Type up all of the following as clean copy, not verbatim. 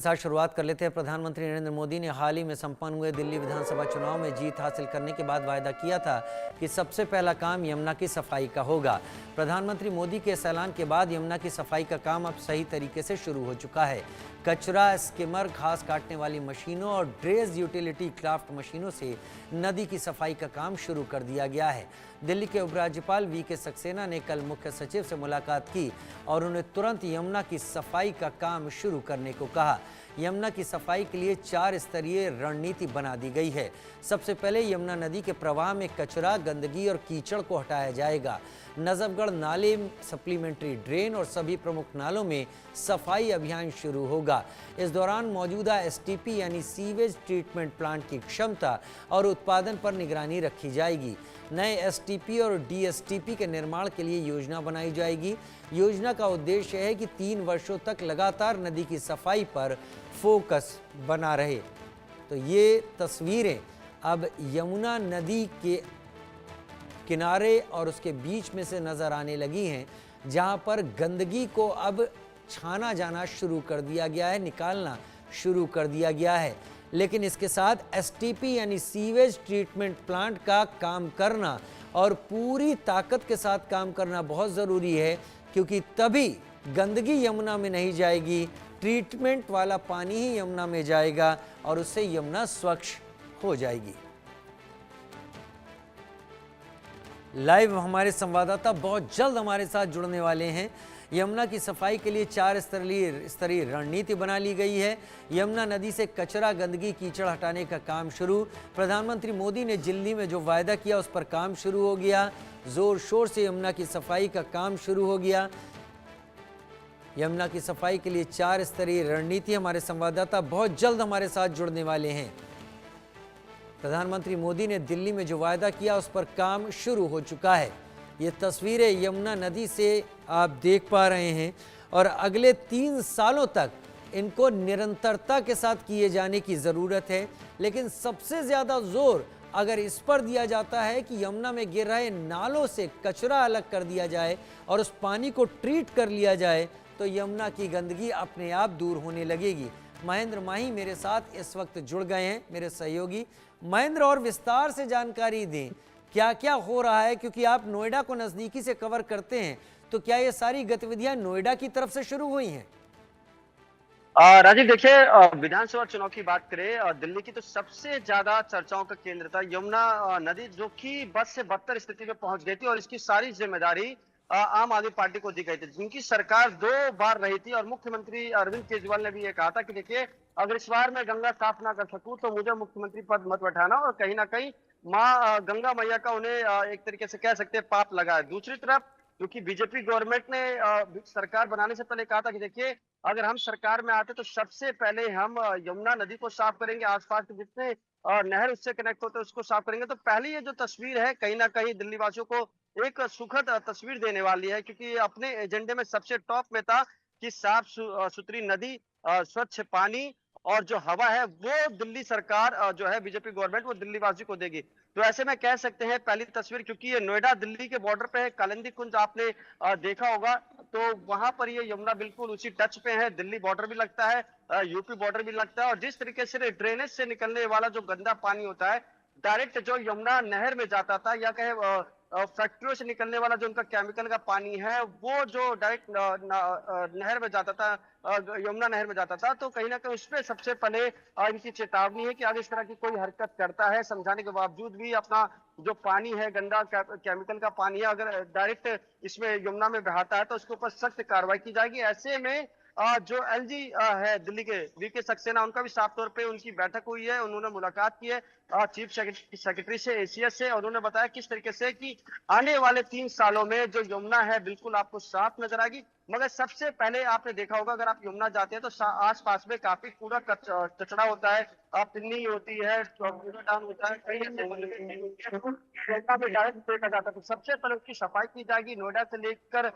साथ शुरुआत कर लेते हैं। प्रधानमंत्री नरेंद्र मोदी ने हाल ही में संपन्न हुए दिल्ली विधानसभा चुनाव में जीत हासिल करने के बाद वायदा किया था कि सबसे पहला काम यमुना की सफाई का होगा। प्रधानमंत्री मोदी के इस ऐलान के बाद यमुना की सफाई का काम अब सही तरीके से शुरू हो चुका है। कचरा स्किमर, घास काटने वाली मशीनों और ड्रेज यूटिलिटी क्राफ्ट मशीनों से नदी की सफाई का काम शुरू कर दिया गया है। दिल्ली के उपराज्यपाल वी.के. सक्सेना ने कल मुख्य सचिव से मुलाकात की और उन्हें तुरंत यमुना की सफाई का काम शुरू करने को कहा। यमुना की सफाई के लिए 4 स्तरीय रणनीति बना दी गई है। सबसे पहले यमुना नदी के प्रवाह में कचरा, गंदगी और कीचड़ को हटाया जाएगा। नजफगढ़ नाले, सप्लीमेंट्री ड्रेन और सभी प्रमुख नालों में सफाई अभियान शुरू होगा। इस दौरान मौजूदा एसटीपी यानी सीवेज ट्रीटमेंट प्लांट की क्षमता और उत्पादन पर निगरानी रखी जाएगी। नए एसटीपी और डीएसटीपी के निर्माण के लिए योजना बनाई जाएगी। योजना का उद्देश्य है कि 3 वर्षों तक लगातार नदी की सफाई पर फोकस बना रहे। तो ये तस्वीरें अब यमुना नदी के किनारे और उसके बीच में से नजर आने लगी हैं, जहां पर गंदगी को अब छाना जाना शुरू कर दिया गया है, निकालना शुरू कर दिया गया है। लेकिन इसके साथ एसटीपी यानी सीवेज ट्रीटमेंट प्लांट का काम करना और पूरी ताकत के साथ काम करना बहुत ज़रूरी है, क्योंकि तभी गंदगी यमुना में नहीं जाएगी, ट्रीटमेंट वाला पानी ही यमुना में जाएगा और उससे यमुना स्वच्छ हो जाएगी। लाइव हमारे संवाददाता बहुत जल्द हमारे साथ जुड़ने वाले हैं। यमुना की सफाई के लिए 4 स्तरीय रणनीति बना ली गई है। यमुना नदी से कचरा, गंदगी, कीचड़ हटाने का काम शुरू। प्रधानमंत्री मोदी ने दिल्ली में जो वायदा किया उस पर काम शुरू हो गया। जोर शोर से यमुना की सफाई का काम शुरू हो गया। यमुना की सफाई के लिए 4 स्तरीय रणनीति, हमारे संवाददाता बहुत जल्द हमारे साथ जुड़ने वाले हैं। प्रधानमंत्री मोदी ने दिल्ली में जो वायदा किया उस पर काम शुरू हो चुका है। ये तस्वीरें यमुना नदी से आप देख पा रहे हैं और अगले 3 सालों तक इनको निरंतरता के साथ किए जाने की ज़रूरत है। लेकिन सबसे ज़्यादा जोर अगर इस पर दिया जाता है कि यमुना में गिर रहे नालों से कचरा अलग कर दिया जाए और उस पानी को ट्रीट कर लिया जाए, तो यमुना की गंदगी अपने आप दूर होने लगेगी। महेंद्र माही मेरे साथ इस वक्त जुड़ गए हैं, मेरे सहयोगी। महेंद्र, और विस्तार से जानकारी दें, क्या क्या हो रहा है, क्योंकि आप नोएडा को नजदीकी से कवर करते हैं, तो क्या ये सारी गतिविधियां नोएडा की तरफ से शुरू हुई हैं? राजीव, देखिए, विधानसभा चुनाव की बात करें, दिल्ली की तो सबसे ज्यादा चर्चाओं का केंद्र था यमुना नदी, जो कि बद से बदतर स्थिति में पहुंच गई थी और इसकी सारी जिम्मेदारी आम आदमी पार्टी को दी गई थी, जिनकी सरकार 2 बार रही थी। और मुख्यमंत्री अरविंद केजरीवाल ने भी ये कहा था कि देखिए, अगर इस बार मैं गंगा साफ ना कर सकूं तो मुझे मुख्यमंत्री पद मत बैठाना। और कहीं ना कहीं माँ गंगा मैया का उन्हें एक तरीके से कह सकते हैं पाप लगा है। दूसरी तरफ, क्योंकि बीजेपी गवर्नमेंट ने सरकार बनाने से पहले कहा था कि देखिए, अगर हम सरकार में आते तो सबसे पहले हम यमुना नदी को साफ करेंगे, आसपास के जितने नहर उससे कनेक्ट होते हैं उसको साफ करेंगे। तो पहली ये जो तस्वीर है, कहीं ना कहीं दिल्ली वासियों को एक सुखद तस्वीर देने वाली है, क्योंकि अपने एजेंडे में सबसे टॉप में था कि साफ सुथरी नदी, स्वच्छ पानी और जो हवा है वो दिल्ली सरकार जो है बीजेपी गवर्नमेंट वो दिल्ली वासी को देगी। तो ऐसे में कह सकते हैं पहली तस्वीर, क्योंकि ये नोएडा दिल्ली के बॉर्डर पे है, कालिंदी कुंज आपने देखा होगा, तो वहां पर ये यमुना बिल्कुल उसी टच पे है। दिल्ली बॉर्डर भी लगता है, यूपी बॉर्डर भी लगता है। और जिस तरीके से ड्रेनेज से निकलने वाला जो गंदा पानी होता है, डायरेक्ट जो यमुना नहर में जाता था, या कहे फैक्ट्रियों से निकलने वाला जो उनका केमिकल का पानी है, वो जो डायरेक्ट नहर में जाता था, यमुना नहर में जाता था, तो कहीं ना कहीं उसपे सबसे पहले इनकी चेतावनी है कि अगर इस तरह की कोई हरकत करता है, समझाने के बावजूद भी अपना जो पानी है, गंदा केमिकल का पानी है, अगर डायरेक्ट इसमें यमुना में बहाता है तो उसके ऊपर सख्त कार्रवाई की जाएगी। ऐसे में जो एलजी है दिल्ली के, वी.के. सक्सेना, उनका भी साफ तौर पे उनकी बैठक हुई है, उन्होंने मुलाकात की है चीफ सेक्रेटरी से, एसीएस से, और उन्होंने बताया किस तरीके से कि आने वाले 3 सालों में जो यमुना है बिल्कुल आपको साफ नजर आएगी। मगर सबसे पहले आपने देखा होगा, अगर आप यमुना जाते हैं तो आस-पास में काफी कूड़ा कचरा होता है, पिन्नी होती है, कूड़ादान होता है, कई डायरेक्ट फेंका जाता है। तो सबसे पहले उसकी सफाई की जाएगी। नोएडा से लेकर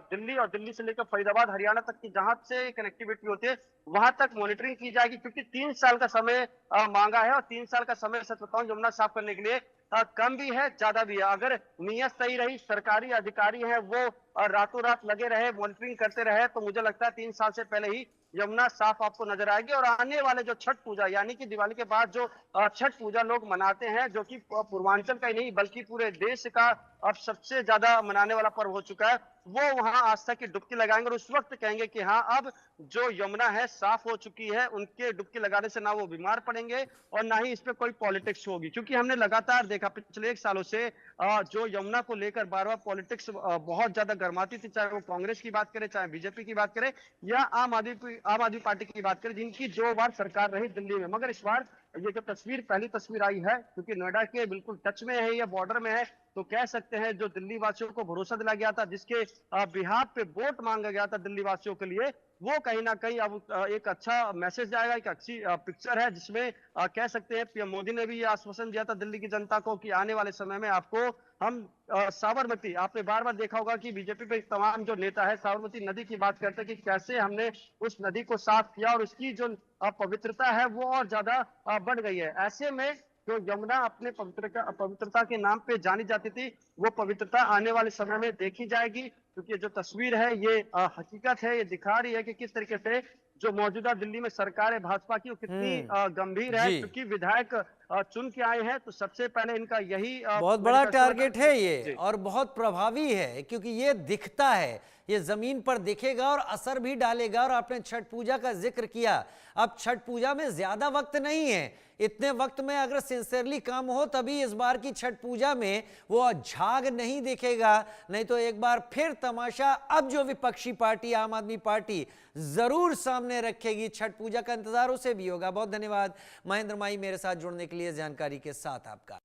दिल्ली और दिल्ली से लेकर फरीदाबाद, हरियाणा तक की जहां से कनेक्टिविटी होती है, वहां तक मॉनिटरिंग की जाएगी, क्योंकि 3 साल का समय मांगा है। और 3 साल का समय, सच बताऊं, यमुना साफ करने के लिए कम भी है, ज्यादा भी है। अगर नीयत सही रही, सरकारी अधिकारी है वो रातों रात लगे रहे, मॉनिटरिंग करते रहे, तो मुझे लगता है 3 साल से पहले ही यमुना साफ आपको नजर आएगी। और आने वाले जो छठ पूजा यानी कि दिवाली के बाद जो छठ पूजा लोग मनाते हैं, जो कि पूर्वांचल का ही नहीं बल्कि पूरे देश का अब सबसे ज्यादा मनाने वाला पर्व हो चुका है, वो वहां आस्था की डुबकी लगाएंगे और उस वक्त कहेंगे कि हाँ, अब जो यमुना है साफ हो चुकी है। उनके डुबकी लगाने से ना वो बीमार पड़ेंगे और ना ही इस पे कोई पॉलिटिक्स होगी, क्योंकि हमने लगातार देखा पिछले 1 सालों से जो यमुना को लेकर बार बार पॉलिटिक्स बहुत ज्यादा गर्माती थी, चाहे वो कांग्रेस की बात करें, चाहे बीजेपी की बात करें या आम आदमी पार्टी की बात करें, जिनकी 2 बार सरकार रही दिल्ली में। मगर इस बार ये जो तस्वीर पहली तस्वीर आई है, क्योंकि नोएडा के बिल्कुल टच में है या बॉर्डर में है, तो कह सकते हैं जो दिल्ली वासियों को भरोसा दिलाया गया था, जिसके बिहाफ पे वोट मांगा गया था दिल्ली वासियों के लिए, वो कहीं ना कहीं अब एक अच्छा मैसेज जाएगा, एक अच्छी पिक्चर है, जिसमें कह सकते हैं पीएम मोदी ने भी ये आश्वासन दिया था दिल्ली की जनता को कि आने वाले समय में आपको हम साबरमती, आपने बार बार देखा होगा कि बीजेपी पे तमाम जो नेता है साबरमती नदी की बात करते हैं कि कैसे हमने उस नदी को साफ किया और उसकी जो पवित्रता है वो और ज्यादा बढ़ गई है। ऐसे में जो यमुना अपने पवित्रता के नाम पे जानी जाती थी, वो पवित्रता आने वाले समय में देखी जाएगी, क्योंकि जो तस्वीर है ये हकीकत है, ये दिखा रही है कि किस तरीके से जो मौजूदा दिल्ली में सरकार है भाजपा की, वो कितनी गंभीर है। जी, क्योंकि विधायक चुन के आए हैं, तो सबसे पहले इनका यही बहुत बड़ा मैनिफेस्टो टारगेट है ये जी। और बहुत प्रभावी है, क्योंकि ये दिखता है, ये जमीन पर दिखेगा और असर भी डालेगा। और आपने छठ पूजा का जिक्र किया, अब छठ पूजा में ज्यादा वक्त नहीं है, इतने वक्त में अगर सिंसियरली काम हो तभी इस बार की छठ पूजा में वो झाग नहीं दिखेगा, नहीं तो एक बार फिर तमाशा अब जो विपक्षी पार्टी आम आदमी पार्टी जरूर सामने रखेगी। छठ पूजा का इंतजार उसे भी होगा। बहुत धन्यवाद महेंद्र माई मेरे साथ जुड़ने के लिए, जानकारी के साथ आपका।